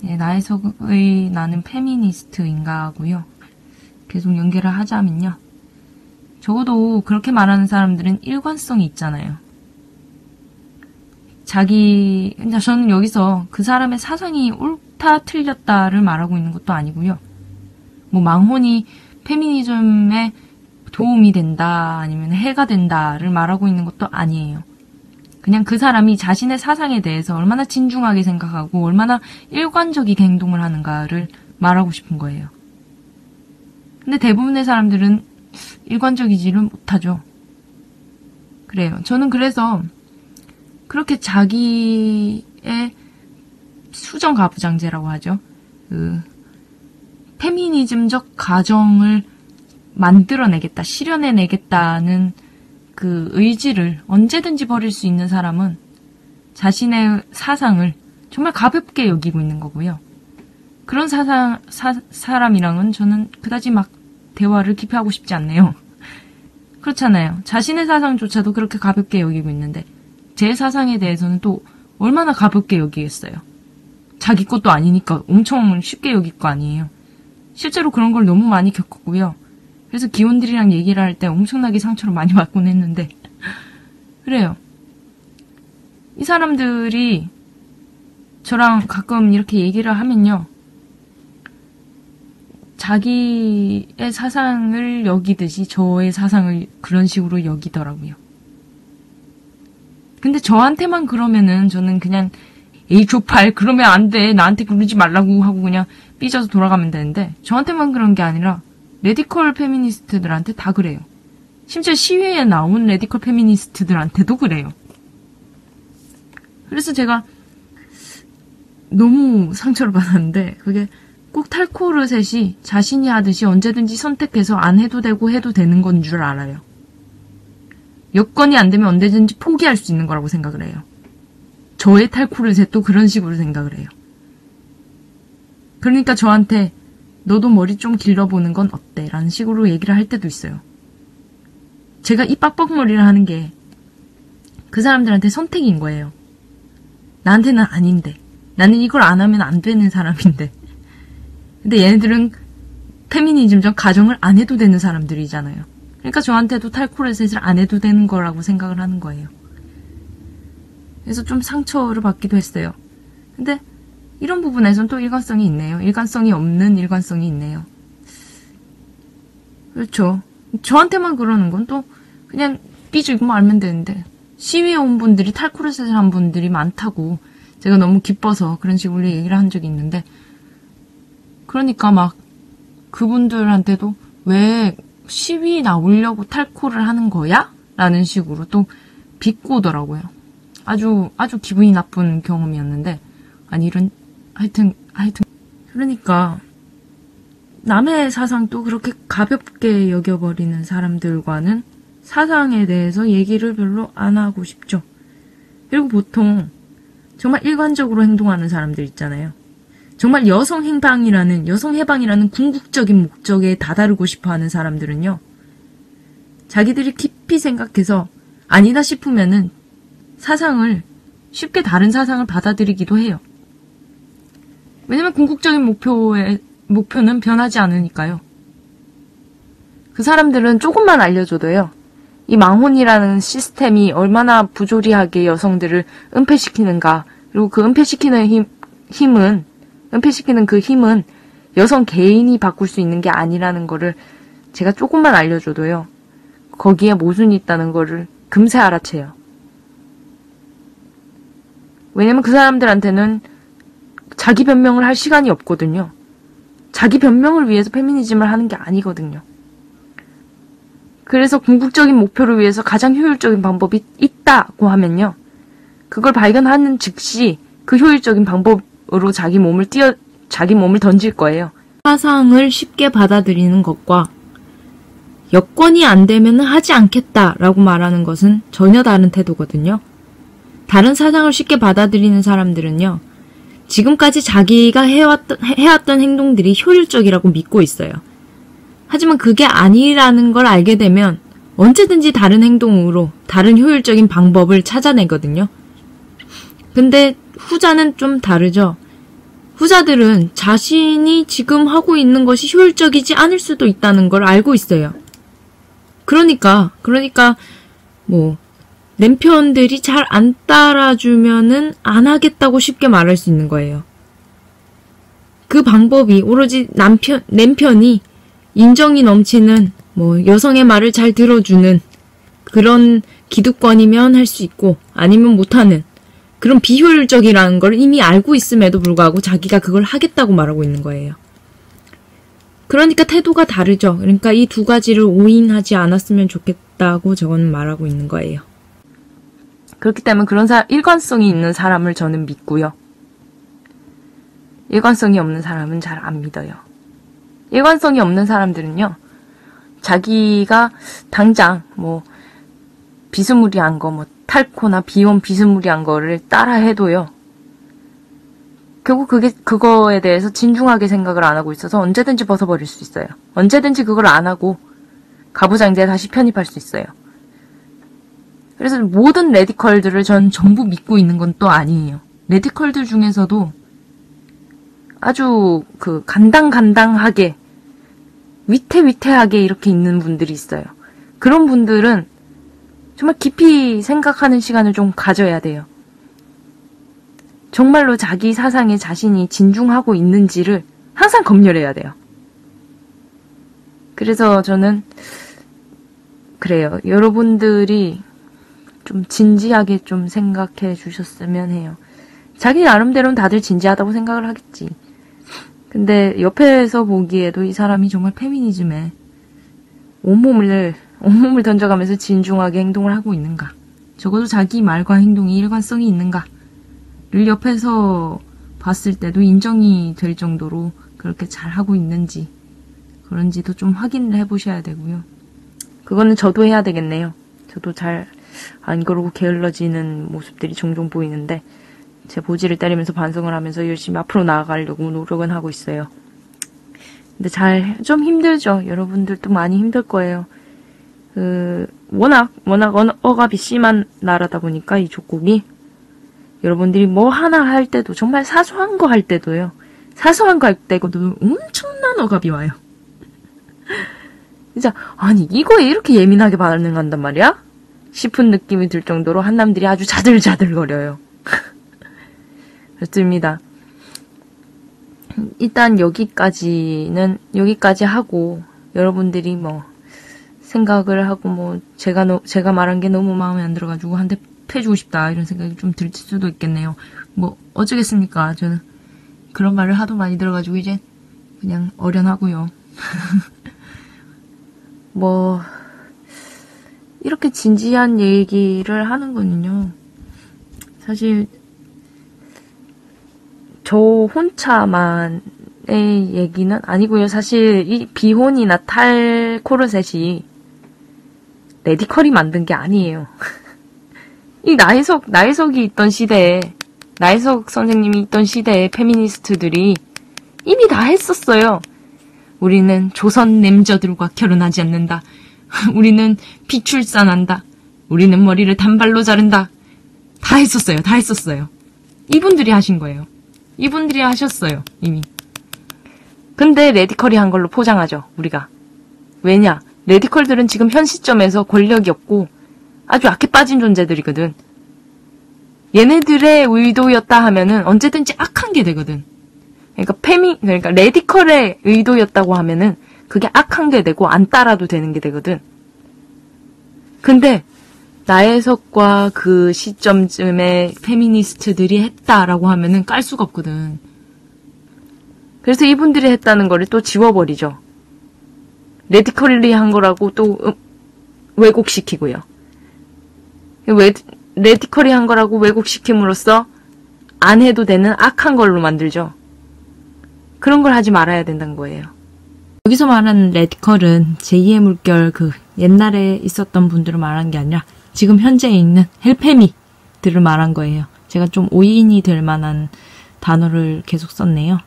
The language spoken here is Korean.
네, 나의 속의 나는 페미니스트인가고요. 계속 연결을 하자면요. 적어도 그렇게 말하는 사람들은 일관성이 있잖아요. 저는 여기서 그 사람의 사상이 옳다 틀렸다를 말하고 있는 것도 아니고요. 뭐 망혼이 페미니즘에 도움이 된다 아니면 해가 된다를 말하고 있는 것도 아니에요. 그냥 그 사람이 자신의 사상에 대해서 얼마나 진중하게 생각하고 얼마나 일관적이게 행동을 하는가를 말하고 싶은 거예요. 근데 대부분의 사람들은 일관적이지를 못하죠. 그래요. 저는 그래서 그렇게 자기의 수정가부장제라고 하죠. 페미니즘적 가정을 만들어내겠다, 실현해내겠다는 그 의지를 언제든지 버릴 수 있는 사람은 자신의 사상을 정말 가볍게 여기고 있는 거고요. 그런 사람이랑은 저는 그다지 막 대화를 깊이 하고 싶지 않네요. 그렇잖아요. 자신의 사상조차도 그렇게 가볍게 여기고 있는데 제 사상에 대해서는 또 얼마나 가볍게 여기겠어요. 자기 것도 아니니까 엄청 쉽게 여길 거 아니에요. 실제로 그런 걸 너무 많이 겪었고요. 그래서 기혼들이랑 얘기를 할 때 엄청나게 상처를 많이 받곤 했는데 그래요. 이 사람들이 저랑 가끔 이렇게 얘기를 하면요. 자기의 사상을 여기듯이 저의 사상을 그런 식으로 여기더라고요. 근데 저한테만 그러면은 저는 그냥 에이 족발 그러면 안 돼. 나한테 그러지 말라고 하고 그냥 삐져서 돌아가면 되는데 저한테만 그런 게 아니라 레디컬 페미니스트들한테 다 그래요. 심지어 시위에 나온 레디컬 페미니스트들한테도 그래요. 그래서 제가 너무 상처를 받았는데 그게 꼭 탈코르셋이 자신이 하듯이 언제든지 선택해서 안 해도 되고 해도 되는 건 줄 알아요. 여건이 안 되면 언제든지 포기할 수 있는 거라고 생각을 해요. 저의 탈코르셋도 그런 식으로 생각을 해요. 그러니까 저한테 너도 머리 좀 길러보는 건 어때? 라는 식으로 얘기를 할 때도 있어요. 제가 이 빡빡머리를 하는 게 그 사람들한테 선택인 거예요. 나한테는 아닌데. 나는 이걸 안 하면 안 되는 사람인데. 근데 얘네들은 페미니즘적 가정을 안 해도 되는 사람들이잖아요. 그러니까 저한테도 탈코르셋을 안 해도 되는 거라고 생각을 하는 거예요. 그래서 좀 상처를 받기도 했어요. 근데 이런 부분에선 또 일관성이 있네요. 일관성이 없는 일관성이 있네요. 그렇죠. 저한테만 그러는 건 또 그냥 삐지고 말면 되는데 시위에 온 분들이 탈코르셋을 한 분들이 많다고 제가 너무 기뻐서 그런 식으로 얘기를 한 적이 있는데 그러니까 막 그분들한테도 왜 시위 나오려고 탈코를 하는 거야? 라는 식으로 또 비꼬더라고요. 아주 기분이 나쁜 경험이었는데 아니 하여튼 그러니까 남의 사상도 그렇게 가볍게 여겨버리는 사람들과는 사상에 대해서 얘기를 별로 안 하고 싶죠. 그리고 보통 정말 일관적으로 행동하는 사람들 있잖아요. 정말 여성 해방이라는 궁극적인 목적에 다다르고 싶어하는 사람들은요. 자기들이 깊이 생각해서 아니다 싶으면은 사상을 쉽게 다른 사상을 받아들이기도 해요. 왜냐면 궁극적인 목표는 변하지 않으니까요. 그 사람들은 조금만 알려줘도요. 이 망혼이라는 시스템이 얼마나 부조리하게 여성들을 은폐시키는가. 그리고 그 은폐시키는 그 힘은 여성 개인이 바꿀 수 있는 게 아니라는 거를 제가 조금만 알려줘도요. 거기에 모순이 있다는 거를 금세 알아채요. 왜냐면 그 사람들한테는 자기 변명을 할 시간이 없거든요. 자기 변명을 위해서 페미니즘을 하는 게 아니거든요. 그래서 궁극적인 목표를 위해서 가장 효율적인 방법이 있다고 하면요. 그걸 발견하는 즉시 그 효율적인 방법으로 자기 몸을 던질 거예요. 사상을 쉽게 받아들이는 것과 여건이 안 되면 하지 않겠다라고 말하는 것은 전혀 다른 태도거든요. 다른 사상을 쉽게 받아들이는 사람들은요. 지금까지 자기가 해왔던 행동들이 효율적이라고 믿고 있어요. 하지만 그게 아니라는 걸 알게 되면 언제든지 다른 행동으로 다른 효율적인 방법을 찾아내거든요. 근데 후자는 좀 다르죠. 후자들은 자신이 지금 하고 있는 것이 효율적이지 않을 수도 있다는 걸 알고 있어요. 그러니까 뭐 남편들이 잘 안 따라주면은 안 하겠다고 쉽게 말할 수 있는 거예요. 그 방법이 오로지 남편이 인정이 넘치는 뭐 여성의 말을 잘 들어주는 그런 기득권이면 할 수 있고 아니면 못하는 그런 비효율적이라는 걸 이미 알고 있음에도 불구하고 자기가 그걸 하겠다고 말하고 있는 거예요. 그러니까 태도가 다르죠. 그러니까 이 두 가지를 오인하지 않았으면 좋겠다고 저건 말하고 있는 거예요. 그렇기 때문에 그런 일관성이 있는 사람을 저는 믿고요. 일관성이 없는 사람은 잘 안 믿어요. 일관성이 없는 사람들은요. 자기가 당장 뭐 비스무리한 거, 뭐 탈코나 비혼 비스무리한 거를 따라 해도요. 결국 그거에 대해서 진중하게 생각을 안 하고 있어서 언제든지 벗어버릴 수 있어요. 언제든지 그걸 안 하고 가부장제에 다시 편입할 수 있어요. 그래서 모든 레디컬들을 전 전부 믿고 있는 건 또 아니에요. 레디컬들 중에서도 아주 간당간당하게 위태위태하게 이렇게 있는 분들이 있어요. 그런 분들은 정말 깊이 생각하는 시간을 좀 가져야 돼요. 정말로 자기 사상에 자신이 진중하고 있는지를 항상 검열해야 돼요. 그래서 저는 그래요. 여러분들이 좀 진지하게 좀 생각해 주셨으면 해요. 자기 나름대로는 다들 진지하다고 생각을 하겠지. 근데 옆에서 보기에도 이 사람이 정말 페미니즘에 온몸을 던져가면서 진중하게 행동을 하고 있는가? 적어도 자기 말과 행동이 일관성이 있는가를 옆에서 봤을 때도 인정이 될 정도로 그렇게 잘하고 있는지 그런지도 좀 확인을 해보셔야 되고요. 그거는 저도 해야 되겠네요. 저도 잘 안 그러고 게을러지는 모습들이 종종 보이는데 제 보지를 때리면서 반성을 하면서 열심히 앞으로 나아가려고 노력은 하고 있어요. 근데 좀 힘들죠. 여러분들도 많이 힘들 거예요. 워낙 억압이 심한 나라다 보니까 이 족국이 여러분들이 뭐 하나 할 때도 정말 사소한 거 할 때도요. 사소한 거 할 때도 엄청난 억압이 와요. 진짜 아니 이거에 이렇게 예민하게 반응한단 말이야? 싶은 느낌이 들 정도로 한남들이 아주 자들자들거려요. 그렇습니다. 일단 여기까지 하고 여러분들이 뭐 생각을 하고 뭐 제가 말한 게 너무 마음에 안 들어가지고 한 대 패주고 싶다 이런 생각이 좀 들 수도 있겠네요. 뭐 어쩌겠습니까? 저는 그런 말을 하도 많이 들어가지고 이제 그냥 어련하고요. 뭐 이렇게 진지한 얘기를 하는 거는요. 사실 저 혼자만의 얘기는 아니고요. 사실 이 비혼이나 탈코르셋이 레디컬이 만든 게 아니에요. 이 나혜석이 있던 시대에 나혜석 선생님이 있던 시대에 페미니스트들이 이미 다 했었어요. 우리는 조선 남자들과 결혼하지 않는다. 우리는 비출산한다. 우리는 머리를 단발로 자른다. 다 했었어요. 이분들이 하신 거예요. 이분들이 하셨어요. 이미. 근데 레디컬이 한 걸로 포장하죠. 우리가. 왜냐? 레디컬들은 지금 현 시점에서 권력이 없고 아주 악해 빠진 존재들이거든. 얘네들의 의도였다 하면은 언제든지 악한 게 되거든. 그러니까 레디컬의 의도였다고 하면은 그게 악한 게 되고 안 따라도 되는 게 되거든. 근데 나혜석과 그 시점쯤에 페미니스트들이 했다라고 하면은 깔 수가 없거든. 그래서 이분들이 했다는 거를 또 지워버리죠. 레디컬리 한 거라고 또 왜곡시키고요. 레디컬이 한 거라고 왜곡시킴으로써 안 해도 되는 악한 걸로 만들죠. 그런 걸 하지 말아야 된다는 거예요. 여기서 말하는 레디컬은 제2의 물결 옛날에 있었던 분들을 말한 게 아니라 지금 현재 있는 헬페미들을 말한 거예요. 제가 좀 오인이 될 만한 단어를 계속 썼네요.